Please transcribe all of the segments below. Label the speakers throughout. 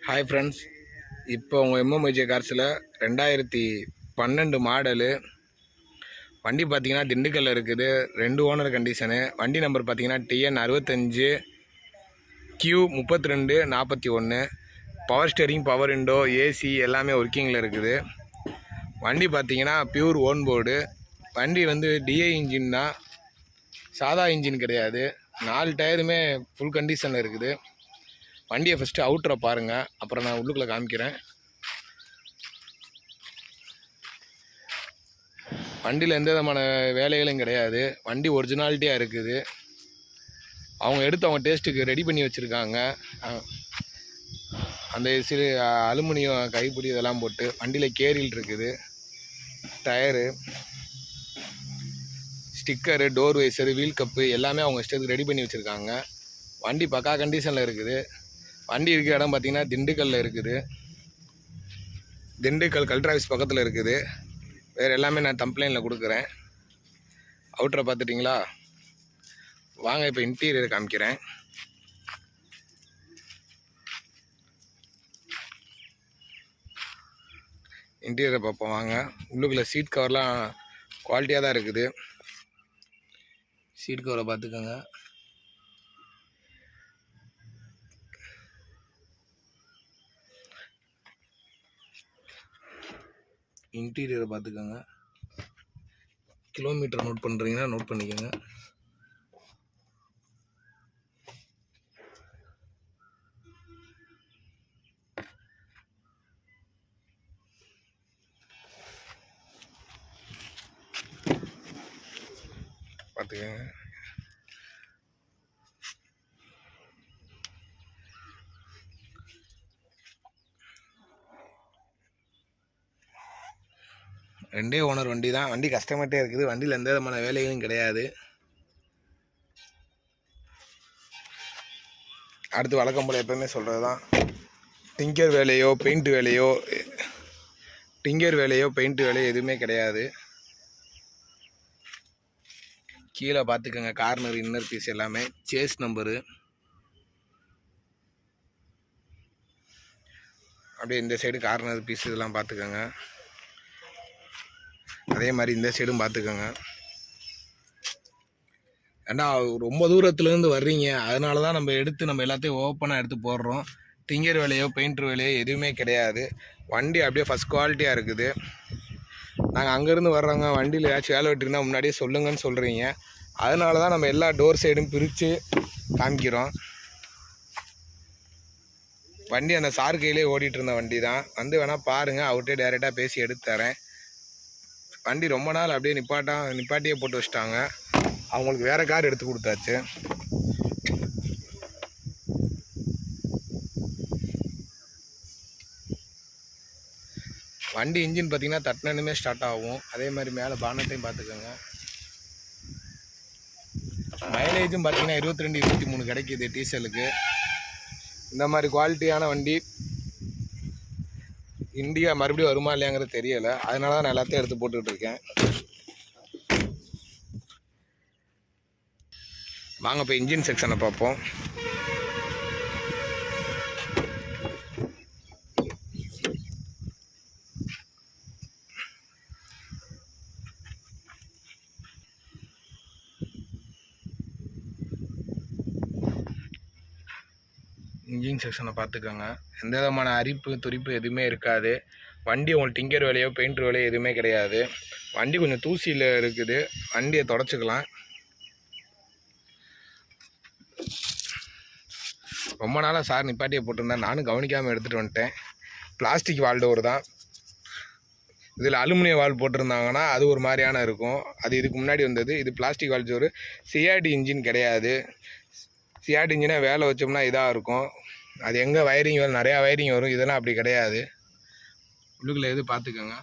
Speaker 1: Hi friends, இப்போ உங்கள் எம்எம்ஐஜே கார்ஸில் 2012 model வண்டி பார்த்தீங்கன்னா திண்டுக்கல்லில் இருக்குது. 2 ஓனர் கண்டிஷனு. வண்டி நம்பர் பார்த்தீங்கன்னா TN 65 Q3241. Power steering, power window, AC எல்லாமே ஒர்க்கிங்கில் இருக்குது. வண்டி பார்த்தீங்கன்னா பியூர் ஓன் போர்டு. வண்டி டிஐ இன்ஜின் தான், சாதா இன்ஜின் கிடையாது. 4 டயருமே ஃபுல் கண்டிஷனில் இருக்குது. வண்டியை ஃபஸ்ட்டு அவுட்டரை பாருங்கள், அப்புறம் நான் உள்ளுக்குள்ளே காமிக்கிறேன். வண்டியில் எந்த விதமான வேலைகளும் கிடையாது. வண்டி ஒரிஜினாலிட்டியாக இருக்குது. அவங்க டேஸ்ட்டுக்கு ரெடி பண்ணி வச்சுருக்காங்க. அந்த சிறு அலுமினியம் கைப்பிடி இதெல்லாம் போட்டு வண்டியில் கேரில் இருக்குது. Tyre, sticker, door visor, wheel cup எல்லாமே அவங்க இஷ்டத்துக்கு ரெடி பண்ணி வச்சுருக்காங்க. வண்டி பக்கா கண்டிஷனில் இருக்குது. வண்டி இருக்கிற இடம் பார்த்திங்கன்னா திண்டுக்கல்லில் இருக்குது. திண்டுக்கல் கலெக்டர் ஆஃபீஸ் பக்கத்தில் இருக்குது. வேறு எல்லாமே நான் கம்ப்ளைண்டில் கொடுக்குறேன். அவுட்டரை பார்த்துட்டிங்களா? வாங்க இப்போ இன்டீரியர் காமிக்கிறேன். இன்டீரியரை பார்ப்போம் வாங்க. உள்ளுக்குள்ளே சீட் கவர்லாம் குவாலிட்டியாக தான் இருக்குது. சீட் கவரை பார்த்துக்கோங்க. இன்டீரியரை பார்த்துக்கோங்க. கிலோமீட்டர் நோட் பண்ணுறீங்கன்னா நோட் பண்ணிக்கோங்க. பார்த்துக்கோங்க. ரெண்டே ஓனர் வண்டி தான். வண்டி கஸ்டமர்ட்டே இருக்குது. வண்டியில் எந்த விதமான வேலைகளும் கிடையாது. அடுத்து வழக்கம் போல் எப்போவுமே சொல்கிறது தான், டிங்கர் வேலையோ பெயிண்ட் வேலையோ எதுவுமே கிடையாது. கீழே பார்த்துக்கோங்க. கார்னர், இன்னர் பீஸ் எல்லாமே சேஸ் நம்பரு. அப்படியே இந்த சைடு கார்னர் பீஸ் இதெல்லாம் பார்த்துக்கோங்க. அதே மாதிரி இந்த சைடும் பார்த்துக்கோங்க. ஏன்னா ரொம்ப தூரத்துலேருந்து வர்றீங்க, அதனால தான் நம்ம எல்லாத்தையும் ஓப்பனாக எடுத்து போடுறோம். டிங்கர் வேலையோ பெயிண்டர் வேலையோ எதுவுமே கிடையாது. வண்டி அப்படியே ஃபஸ்ட் குவாலிட்டியாக இருக்குது. நாங்கள் அங்கேருந்து வர்றவங்க வண்டியில் ஏதாச்சும் வேலை வெட்டிருந்தால் முன்னாடியே சொல்லுங்கன்னு சொல்கிறீங்க. அதனால தான் நம்ம எல்லா டோர் சைடும் பிரித்து காமிக்கிறோம். வண்டி அந்த சார் கையிலே ஓடிட்டு இருந்த வண்டி தான். வேணால் பாருங்கள், அவர்கிட்ட டைரெக்டாக பேசி எடுத்து தரேன். வண்டி ரொம்ப நாள் அப்படியே நிப்பாட்டியே போட்டு வச்சிட்டாங்க. அவங்களுக்கு வேறு கார் எடுத்து கொடுத்தாச்சு. வண்டி இன்ஜின் பார்த்திங்கன்னா தட்டினே ஸ்டார்ட் ஆகும். அதே மாதிரி மேலே பானட்டையும் பார்த்துக்கோங்க. மைலேஜும் பார்த்திங்கன்னா 22-23 கிடைக்கிது டீசலுக்கு. இந்த மாதிரி குவாலிட்டியான வண்டி இந்தியா மறுபடியும் வருமா இல்லையாங்கிறது தெரியலை. அதனால தான் நான் எல்லாத்தையும் எடுத்து போட்டுக்கிட்டு இருக்கேன். வாங்க இப்போ இன்ஜின் செக்ஷனை பார்ப்போம். இன்ஜின் செக்ஷனை பார்த்துக்கோங்க. எந்த விதமான அரிப்பு துரிப்பு எதுவுமே இருக்காது. வண்டி உங்களுக்கு டிங்கர் வேலையோ பெயிண்ட் வேலையோ எதுவுமே கிடையாது. வண்டி கொஞ்சம் தூசியில் இருக்குது. வண்டியை தொடச்சிக்கலாம். ரொம்ப நாளாக சார் நிப்பாட்டியை போட்டிருந்தேன், நானும் கவனிக்காமல் எடுத்துகிட்டு வந்துட்டேன். பிளாஸ்டிக் வால் டோர் தான். இதில் அலுமினிய வால் போட்டிருந்தாங்கன்னா அது ஒரு மாதிரியான இருக்கும். அது இதுக்கு முன்னாடி வந்தது. இது பிளாஸ்டிக் வால் டோரு. சிஆர்டி இன்ஜின் கிடையாது. சிஆர்டி இன்ஜினை வேலை வச்சோம்னா இதாக இருக்கும். அது எங்கே வயரிங் வரும், நிறையா வயரிங் வரும். இதெல்லாம் அப்படி கிடையாது. உள்ளுக்குள்ளே எது பார்த்துக்கோங்க.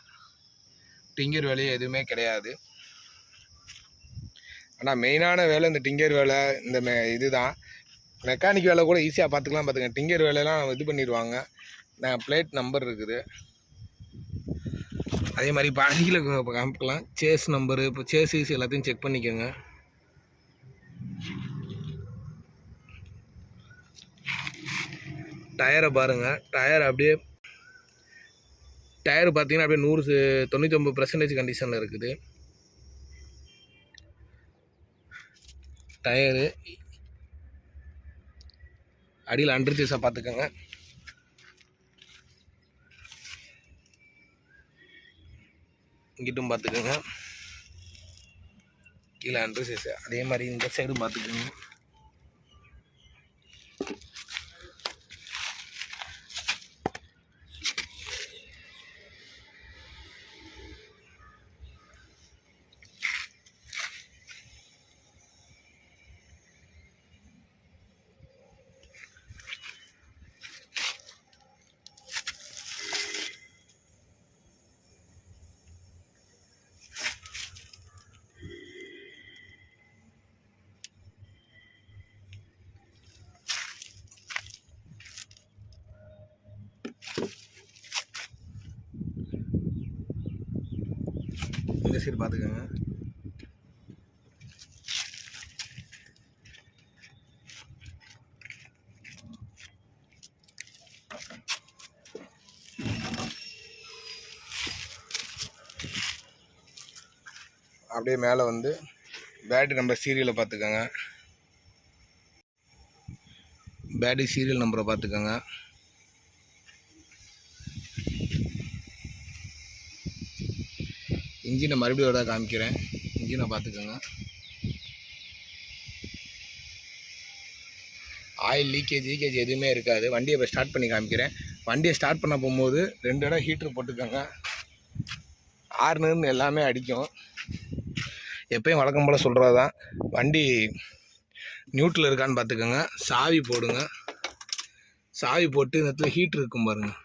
Speaker 1: டிங்கர் வேலையே எதுவுமே கிடையாது. ஆனால் மெயினான வேலை இந்த டிங்கர் வேலை, இந்த இது தான். மெக்கானிக் வேலை கூட ஈஸியாக பார்த்துக்கலாம். பார்த்துக்கங்க, டிங்கர் வேலையெல்லாம் இது பண்ணிடுவாங்க. பிளேட் நம்பர் இருக்குது. அதே மாதிரி இப்போ அடியில் காமிக்கலாம் சேஸ் நம்பரு. இப்போ சேஸஸ் எல்லாத்தையும் செக் பண்ணிக்கோங்க. டயரை பாருங்கள். டயர் பார்த்தீங்கன்னா அப்படியே 99% கண்டிஷனில் இருக்குது. டயரு அடியில் அண்டர் சீஸாக பார்த்துக்கோங்க. இங்கிட்டும் பார்த்துக்கோங்க. கீழே அண்டர் சீஸு அதே மாதிரி இந்த சைடும் பார்த்துக்கோங்க. இந்த சைடு பார்த்துக்கோங்க. அப்படியே மேலே வந்து பேட்டரி நம்பர் சீரியலை பார்த்துக்கோங்க. பேட்டரி சீரியல் நம்பரை பார்த்துக்கோங்க. இன்ஜினை மறுபடியும் ஒரு காமிக்கிறேன். இன்ஜினை பார்த்துக்கோங்க. ஆயில் லீக்கேஜ் எதுவுமே இருக்காது. வண்டியை இப்போ ஸ்டார்ட் பண்ணி காமிக்கிறேன். வண்டியை ஸ்டார்ட் பண்ண போகும்போது 2 இடம் ஹீட்ரு போட்டுக்கோங்க. ஆர்னர்னு எல்லாமே அடிக்கும். எப்பயும் வழக்கம் போல் சொல்கிறது தான். வண்டி நியூட்ரல் இருக்கான்னு பார்த்துக்கோங்க. சாவி போடுங்க. சாவி போட்டு இந்த இடத்துல ஹீட்ரு இருக்கும் பாருங்கள்.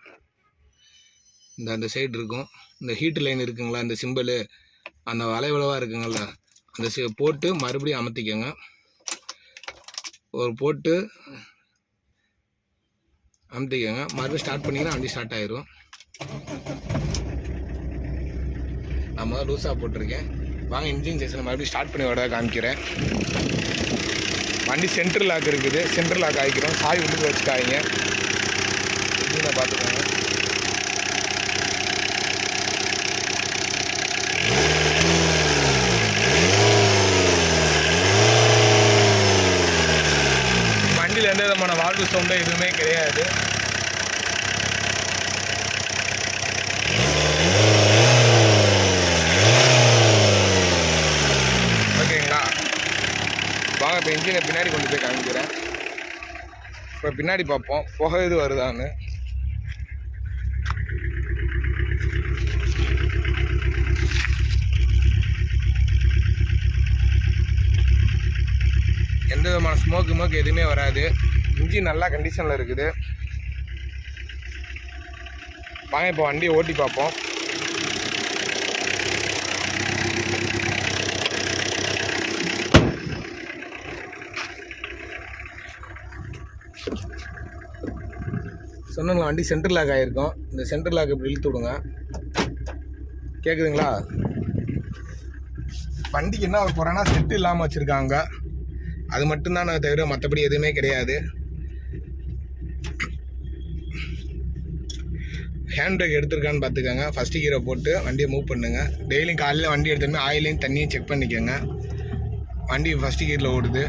Speaker 1: அந்த சைடு இருக்கும். இந்த ஹீட்டு லைன் இருக்குங்களா, இந்த சிம்பிள் அந்த வளைவளவாக இருக்குங்களா, அந்த போட்டு மறுபடியும் அமர்த்திக்கோங்க. ஒரு போட்டு அமுத்திக்கோங்க. மறுபடியும் ஸ்டார்ட் பண்ணிங்கன்னா வண்டி ஸ்டார்ட் ஆயிரும். நான் முதல்ல லூஸாக போட்டிருக்கேன். வாங்க இன்ஜின் செக்ஷன் மறுபடியும் ஸ்டார்ட் பண்ணி விட காமிக்கிறேன். வண்டி சென்ட்ரல் லாக் இருக்குது. சென்ட்ரல் லாக் ஆகிக்கிறோம். சாவி உள்ளுக்கு வச்சுக்காதீங்க. இன்ஜினை பார்த்துக்கோங்க. வண்டியில் எந்த விதமான வால்வு சவுண்டும் எதுவுமே கிடையாது. ஓகேங்களா? வாங்க இப்போ இன்ஜினை பின்னாடி கொண்டு போய் காமிக்கிறேன். இப்போ பின்னாடி பார்ப்போம் புகை இது வருதான்னு. எந்த விதமான ஸ்மோக்கு எதுவுமே வராது. இன்ஜின் நல்லா கண்டிஷனில் இருக்குது. வாங்க இப்போ வண்டியை ஓட்டி பார்ப்போம். சொன்னாங்களா வண்டி சென்ட்ரல் லாக் ஆகிருக்கும். இந்த சென்ட்ரல் லாக் இப்படி இழுத்து விடுங்க. கேட்குதுங்களா? வண்டிக்கு என்ன ஒரு குறைனா செட்டு இல்லாமல் வச்சுருக்காங்க. அது மட்டும்தான் நான் தவிர மற்றபடி எதுவுமே கிடையாது. ஹேண்ட் பிரேக் எடுத்துருக்கான்னு பார்த்துக்கோங்க. ஃபஸ்ட்டு கீரை போட்டு வண்டியை மூவ் பண்ணுங்கள். டெய்லியும் காலையில் வண்டி எடுத்துமே ஆயிலையும் தண்ணியும் செக் பண்ணிக்கோங்க. வண்டி ஃபஸ்ட்டு கீரில் ஓடுது.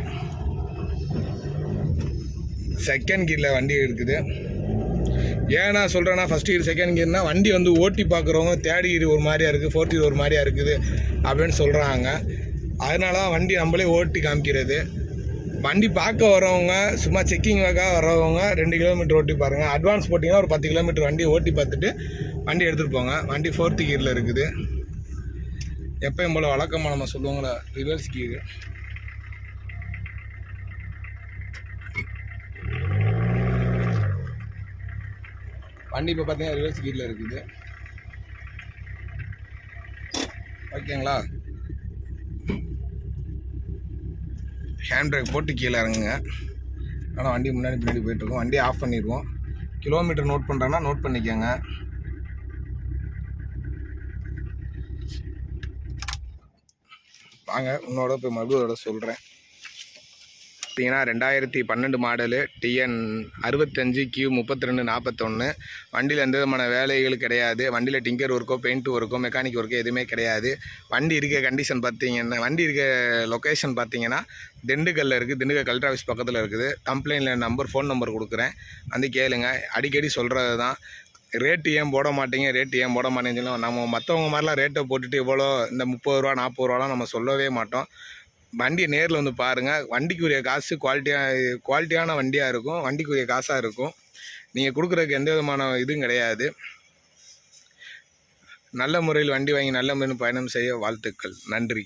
Speaker 1: செகண்ட் கீரில் வண்டி இருக்குது. ஏன்னா சொல்கிறேன்னா ஃபஸ்ட் கீர் செகண்ட் கீர்னால் வண்டி வந்து ஓட்டி பார்க்குறவங்க தேர்ட் கீர் ஒரு மாதிரியா இருக்குது, ஃபோர்த் கீர் ஒரு மாதிரியா இருக்குது அப்படின்னு சொல்கிறாங்க. அதனால தான் வண்டி நம்மளே ஓட்டி காமிக்கிறது. வண்டி பார்க்க வரவங்க சும்மா செக்கிங்காக வரவங்க 2 கிலோமீட்டர் ஓட்டி பாருங்கள். அட்வான்ஸ் போட்டிங்கன்னா ஒரு 10 கிலோமீட்டர் வண்டி ஓட்டி பார்த்துட்டு வண்டி எடுத்துகிட்டு போங்க. வண்டி 4th கீரில் இருக்குது. எப்பயும் போல் வழக்கமாக நம்ம சொல்லுவாங்களா ரிவர்ஸ் கீரு. வண்டி இப்போ பார்த்தீங்கன்னா ரிவர்ஸ் கீரில் இருக்குது. ஓகேங்களா? ஹேண்ட் பிரேக் போட்டு கீழே இறங்குங்க. ஆனால் வண்டி முன்னாடி பின்னாடி போயிட்டுருக்கோம். வண்டியை ஆஃப் பண்ணிடுவோம். கிலோமீட்டர் நோட் பண்ணுறேன்னா நோட் பண்ணிக்கோங்க. வாங்க இன்னோட போய் மறுபடியோட சொல்கிறேன். பார்த்தீங்கன்னா 2012 மாடலு டிஎன் 65 Q 3241. வண்டியில் எந்த விதமான வேலைகள் கிடையாது. வண்டியில் டிங்கர் ஒர்க்கோ பெயிண்ட் ஒர்க்கோ மெக்கானிக் ஒர்க்கோ எதுவுமே கிடையாது. வண்டி இருக்க கண்டிஷன் பார்த்தீங்கன்னா, வண்டி இருக்க லொக்கேஷன் பார்த்தீங்கன்னா திண்டுக்கல்லில் இருக்குது. திண்டுக்கல் கலெக்டர் ஆஃபீஸ் பக்கத்தில் இருக்குது. கம்ப்ளைண்டில் ஃபோன் நம்பர் கொடுக்குறேன், வந்து கேளுங்க. அடிக்கடி சொல்கிறது தான், ரேட்டு ஏன் போட மாட்டீங்க, ரேட்டு ஏன் போட மாட்டேங்கன்னு சொல்லி நம்ம மற்றவங்க மாதிரிலாம் ரேட்டை போட்டுட்டு இவ்வளோ இந்த 30 ரூபா 40 ரூபாலாம் நம்ம சொல்லவே மாட்டோம். வண்டியை நேரில் வந்து பாருங்கள். வண்டிக்குரிய காசு குவாலிட்டியான வண்டியாக இருக்கும், வண்டிக்குரிய காசாக இருக்கும். நீங்கள் கொடுக்குறதுக்கு எந்த விதமான இதுவும் கிடையாது. நல்ல முறையில் வண்டி வாங்கி நல்ல முறையில் பயணம் செய்ய வாழ்த்துக்கள். நன்றி.